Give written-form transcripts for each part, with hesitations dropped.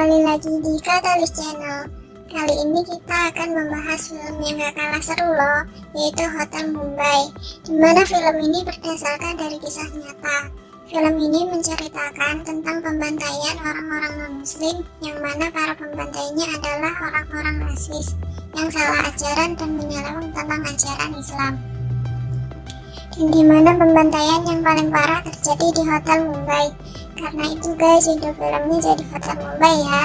kembali lagi di Katalis Channel. Kali ini kita akan membahas film yang gak kalah seru loh, yaitu Hotel Mumbai, dimana film ini berdasarkan dari kisah nyata. Film ini menceritakan tentang pembantaian orang-orang non-muslim, yang mana para pembantainya adalah orang-orang rasis, yang salah ajaran dan menyeleweng tentang ajaran Islam. Dan dimana pembantaian yang paling parah terjadi di Hotel Mumbai. Karena itu guys, judul filmnya jadi Hotel Mumbai ya.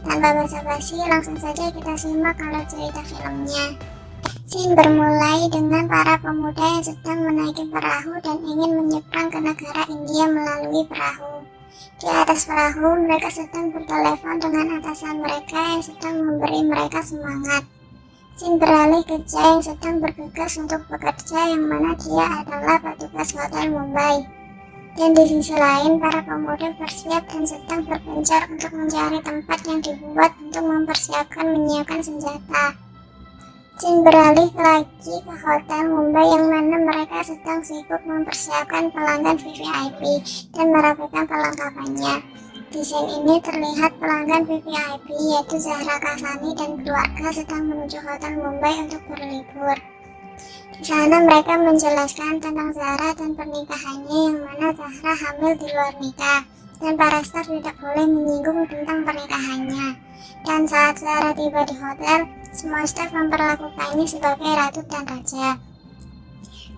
Tanpa basa-basi, langsung saja kita simak kalau cerita filmnya. Scene bermulai dengan para pemuda yang sedang menaiki perahu dan ingin menyeberang ke negara India melalui perahu. Di atas perahu, mereka sedang bertelepon dengan atasan mereka yang sedang memberi mereka semangat. Scene beralih ke Jai yang sedang bergegas untuk bekerja, yang mana dia adalah petugas Hotel Mumbai. Dan di sisi lain, para pemuda bersiap dan sedang berpencar untuk mencari tempat yang dibuat untuk mempersiapkan menyiapkan senjata. Scene beralih lagi ke Hotel Mumbai, yang mana mereka sedang sibuk mempersiapkan pelanggan VVIP dan merapikan perlengkapannya. Di scene ini terlihat pelanggan VVIP yaitu Zahra Kasani dan keluarga sedang menuju Hotel Mumbai untuk berlibur. Di sana mereka menjelaskan tentang Zahra dan pernikahannya, yang mana Zahra hamil di luar nikah dan para staf tidak boleh menyinggung tentang pernikahannya. Dan saat Zahra tiba di hotel, semua staf memperlakukannya sebagai ratu dan raja.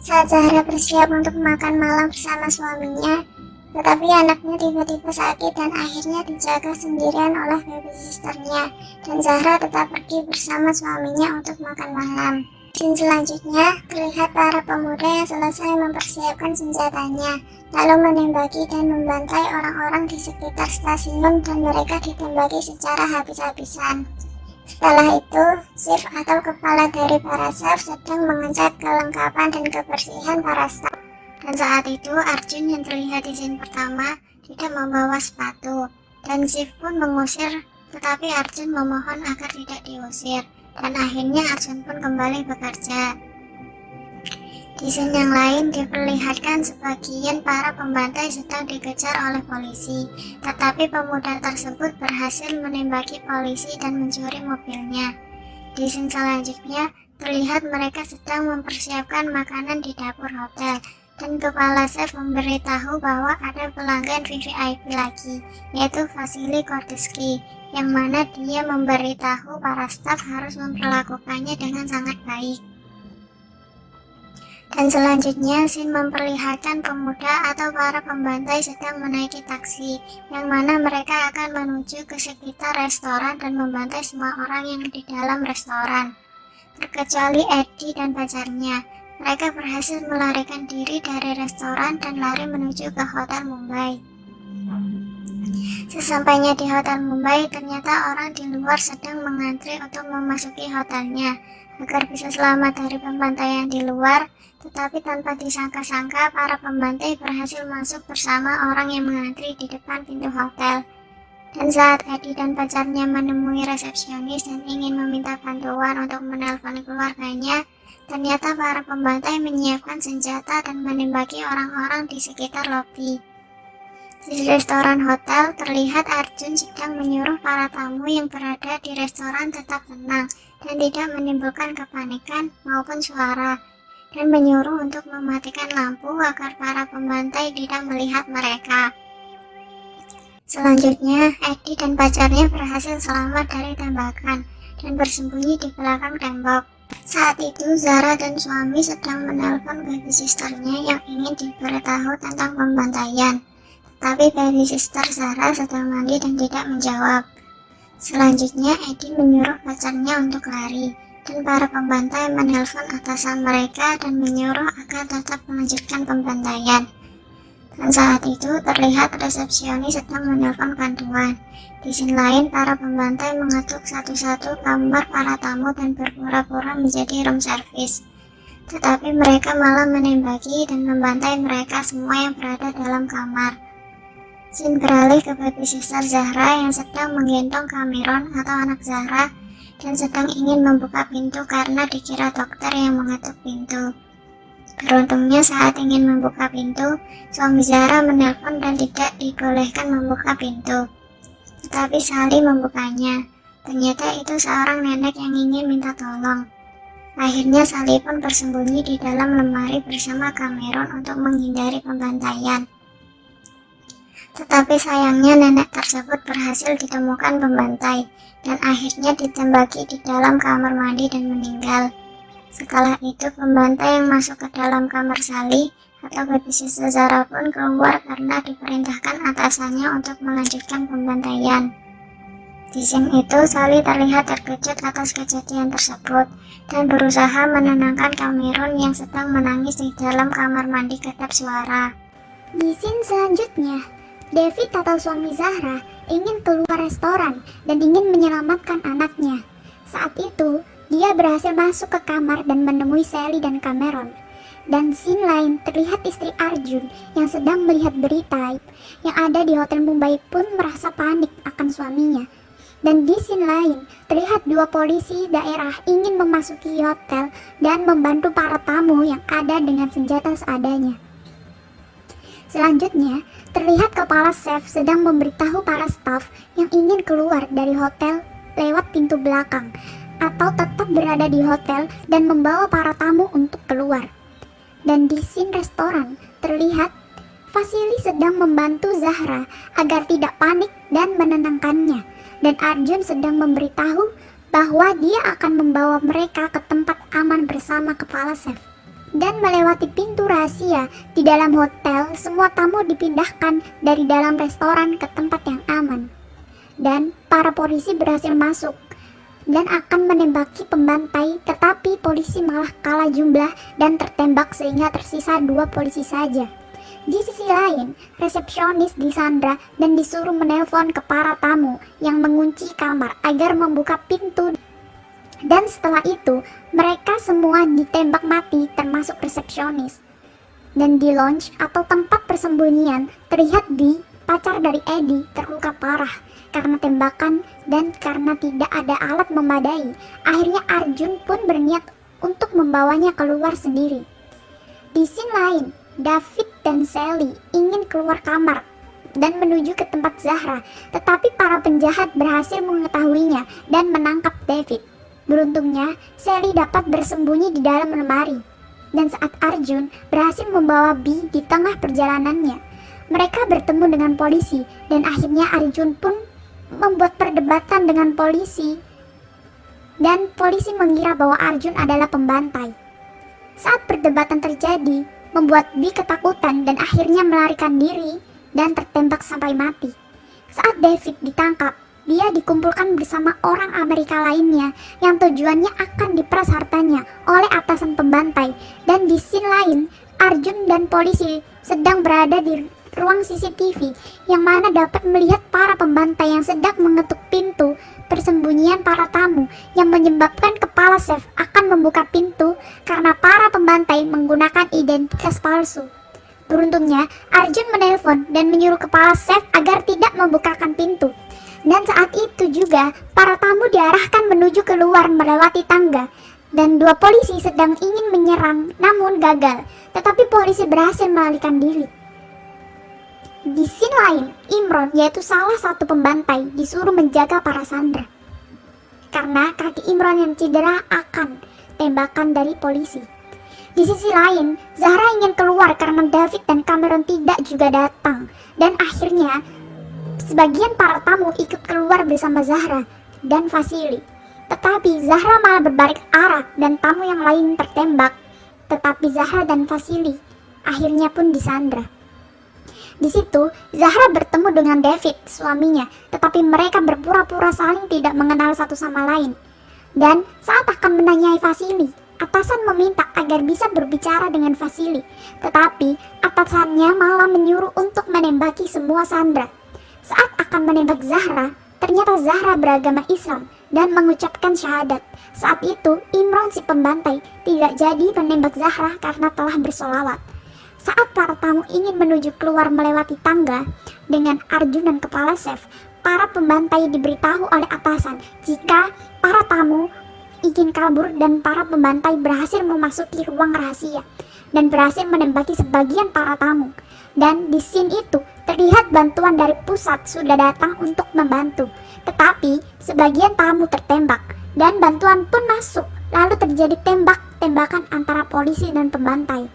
Saat Zahra bersiap untuk makan malam bersama suaminya, tetapi anaknya tiba-tiba sakit dan akhirnya dijaga sendirian oleh babysisternya, dan Zahra tetap pergi bersama suaminya untuk makan malam. Scene selanjutnya terlihat para pemuda yang selesai mempersiapkan senjatanya, lalu menembaki dan membantai orang-orang di sekitar stasiun, dan mereka ditembaki secara habis-habisan. Setelah itu, chief atau kepala dari para staff sedang mengecek kelengkapan dan kebersihan para staff. Dan saat itu Arjun yang terlihat di scene pertama tidak membawa sepatu, dan chief pun mengusir, tetapi Arjun memohon agar tidak diusir. Dan akhirnya Arjun pun kembali bekerja. Di scene yang lain diperlihatkan sebagian para pembantai sedang dikejar oleh polisi, tetapi pemuda tersebut berhasil menembaki polisi dan mencuri mobilnya. Di scene selanjutnya terlihat mereka sedang mempersiapkan makanan di dapur hotel, dan kepala chef memberitahu bahwa ada pelanggan VVIP lagi, yaitu Vasily Kordeski, yang mana dia memberitahu para staf harus memperlakukannya dengan sangat baik. Dan selanjutnya scene memperlihatkan pemuda atau para pembantai sedang menaiki taksi, yang mana mereka akan menuju ke sekitar restoran dan membantai semua orang yang di dalam restoran, terkecuali Eddie dan pacarnya. Mereka berhasil melarikan diri dari restoran dan lari menuju ke Hotel Mumbai. Sesampainya di Hotel Mumbai, ternyata orang di luar sedang mengantri untuk memasuki hotelnya agar bisa selamat dari pembantaian di luar, tetapi tanpa disangka-sangka para pembantai berhasil masuk bersama orang yang mengantri di depan pintu hotel. Dan saat Eddie dan pacarnya menemui resepsionis dan ingin meminta bantuan untuk menelpon keluarganya, ternyata para pembantai menyiapkan senjata dan menembaki orang-orang di sekitar lobi. Di restoran hotel terlihat Arjun sedang menyuruh para tamu yang berada di restoran tetap tenang dan tidak menimbulkan kepanikan maupun suara, dan menyuruh untuk mematikan lampu agar para pembantai tidak melihat mereka. Selanjutnya, Eddie dan pacarnya berhasil selamat dari tembakan dan bersembunyi di belakang tembok. Saat itu Zahra dan suami sedang menelpon babysisternya yang ingin diberitahu tentang pembantaian, tetapi babysister Zahra sedang mandi dan tidak menjawab. Selanjutnya Eddie menyuruh pacarnya untuk lari, dan para pembantai menelpon atasan mereka dan menyuruh agar tetap melanjutkan pembantaian. Dan saat itu terlihat resepsionis sedang menelpon bantuan. Di scene lain, para pembantai mengetuk satu-satu kamar para tamu dan berpura-pura menjadi room service. Tetapi mereka malah menembaki dan membantai mereka semua yang berada dalam kamar. Scene beralih ke babysister Zahra yang sedang menggendong Cameron atau anak Zahra dan sedang ingin membuka pintu karena dikira dokter yang mengetuk pintu. Beruntungnya saat ingin membuka pintu, suami Zahra menelpon dan tidak dibolehkan membuka pintu. Tetapi Sally membukanya. Ternyata itu seorang nenek yang ingin minta tolong. Akhirnya Sally pun bersembunyi di dalam lemari bersama Cameron untuk menghindari pembantaian. Tetapi sayangnya nenek tersebut berhasil ditemukan pembantai dan akhirnya ditembaki di dalam kamar mandi dan meninggal. Setelah itu pembantai yang masuk ke dalam kamar Sally atau babysitter Zahra pun keluar karena diperintahkan atasannya untuk melanjutkan pembantaian. Di scene itu Sally terlihat terkejut atas kejadian tersebut dan berusaha menenangkan Cameron yang sedang menangis di dalam kamar mandi kedap suara. Di scene selanjutnya, David atau suami Zahra ingin keluar restoran dan ingin menyelamatkan anaknya. Saat itu, dia berhasil masuk ke kamar dan menemui Sally dan Cameron. Dan scene lain terlihat istri Arjun yang sedang melihat berita yang ada di Hotel Mumbai pun merasa panik akan suaminya. Dan di scene lain terlihat dua polisi daerah ingin memasuki hotel dan membantu para tamu yang ada dengan senjata seadanya. Selanjutnya, terlihat kepala chef sedang memberitahu para staf yang ingin keluar dari hotel lewat pintu belakang atau tetap berada di hotel dan membawa para tamu untuk keluar. Dan di scene restoran, terlihat Vasily sedang membantu Zahra agar tidak panik dan menenangkannya. Dan Arjun sedang memberitahu bahwa dia akan membawa mereka ke tempat aman bersama kepala chef. Dan melewati pintu rahasia di dalam hotel, semua tamu dipindahkan dari dalam restoran ke tempat yang aman. Dan para polisi berhasil masuk dan akan menembaki pembantai, tetapi polisi malah kalah jumlah dan tertembak sehingga tersisa 2 polisi saja. Di sisi lain, resepsionis disandra dan disuruh menelpon ke para tamu yang mengunci kamar agar membuka pintu. Dan setelah itu, mereka semua ditembak mati termasuk resepsionis. Dan di lounge atau tempat persembunyian, terlihat Bee, pacar dari Eddie, terluka parah karena tembakan dan karena tidak ada alat memadai. Akhirnya Arjun pun berniat untuk membawanya keluar sendiri. Di scene lain, David dan Sally ingin keluar kamar dan menuju ke tempat Zahra, tetapi para penjahat berhasil mengetahuinya dan menangkap David. Beruntungnya, Sally dapat bersembunyi di dalam lemari. Dan saat Arjun berhasil membawa Bee di tengah perjalanannya, mereka bertemu dengan polisi dan akhirnya Arjun pun membuat perdebatan dengan polisi. Dan polisi mengira bahwa Arjun adalah pembantai. Saat perdebatan terjadi, membuat Bee ketakutan dan akhirnya melarikan diri dan tertembak sampai mati. Saat David ditangkap, dia dikumpulkan bersama orang Amerika lainnya yang tujuannya akan diperas hartanya oleh atasan pembantai. Dan di scene lain, Arjun dan polisi sedang berada di ruang CCTV yang mana dapat melihat para pembantai yang sedang mengetuk pintu persembunyian para tamu yang menyebabkan kepala chef akan membuka pintu karena para pembantai menggunakan identitas palsu. Beruntungnya, Arjun menelpon dan menyuruh kepala chef agar tidak membukakan pintu. Dan saat itu juga, para tamu diarahkan menuju keluar melewati tangga. Dan 2 polisi sedang ingin menyerang, namun gagal. Tetapi polisi berhasil melarikan diri. Di scene lain, Imron, yaitu salah satu pembantai, disuruh menjaga para sandera. Karena kaki Imron yang cedera akan tembakan dari polisi. Di sisi lain, Zahra ingin keluar karena David dan Cameron tidak juga datang. Dan akhirnya, sebagian para tamu ikut keluar bersama Zahra dan Vasily. Tetapi Zahra malah berbalik arah dan tamu yang lain tertembak. Tetapi Zahra dan Vasily akhirnya pun disandra. Di situ, Zahra bertemu dengan David, suaminya, tetapi mereka berpura-pura saling tidak mengenal satu sama lain. Dan saat akan menanyai Vasily, atasan meminta agar bisa berbicara dengan Vasily, tetapi atasannya malah menyuruh untuk menembaki semua sandera. Saat akan menembak Zahra, ternyata Zahra beragama Islam dan mengucapkan syahadat. Saat itu, Imron si pembantai tidak jadi menembak Zahra karena telah bersolawat. Saat para tamu ingin menuju keluar melewati tangga dengan Arjun dan kepala chef, para pembantai diberitahu oleh atasan jika para tamu ingin kabur dan para pembantai berhasil memasuki ruang rahasia dan berhasil menembaki sebagian para tamu. Dan di scene itu terlihat bantuan dari pusat sudah datang untuk membantu. Tetapi sebagian tamu tertembak dan bantuan pun masuk. Lalu terjadi tembak-tembakan antara polisi dan pembantai.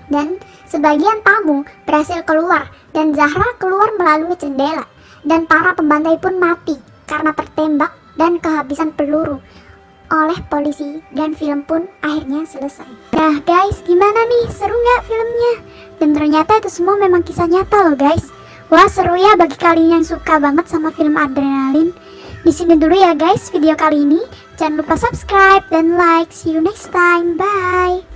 Dan sebagian tamu berhasil keluar dan Zahra keluar melalui jendela. Dan para pembantai pun mati karena tertembak dan kehabisan peluru oleh polisi, dan film pun akhirnya selesai. Nah guys, gimana nih? Seru nggak filmnya? Dan ternyata itu semua memang kisah nyata loh guys. Wah seru ya bagi kalian yang suka banget sama film adrenalin. Di sini dulu ya guys video kali ini. Jangan lupa subscribe dan like. See you next time. Bye.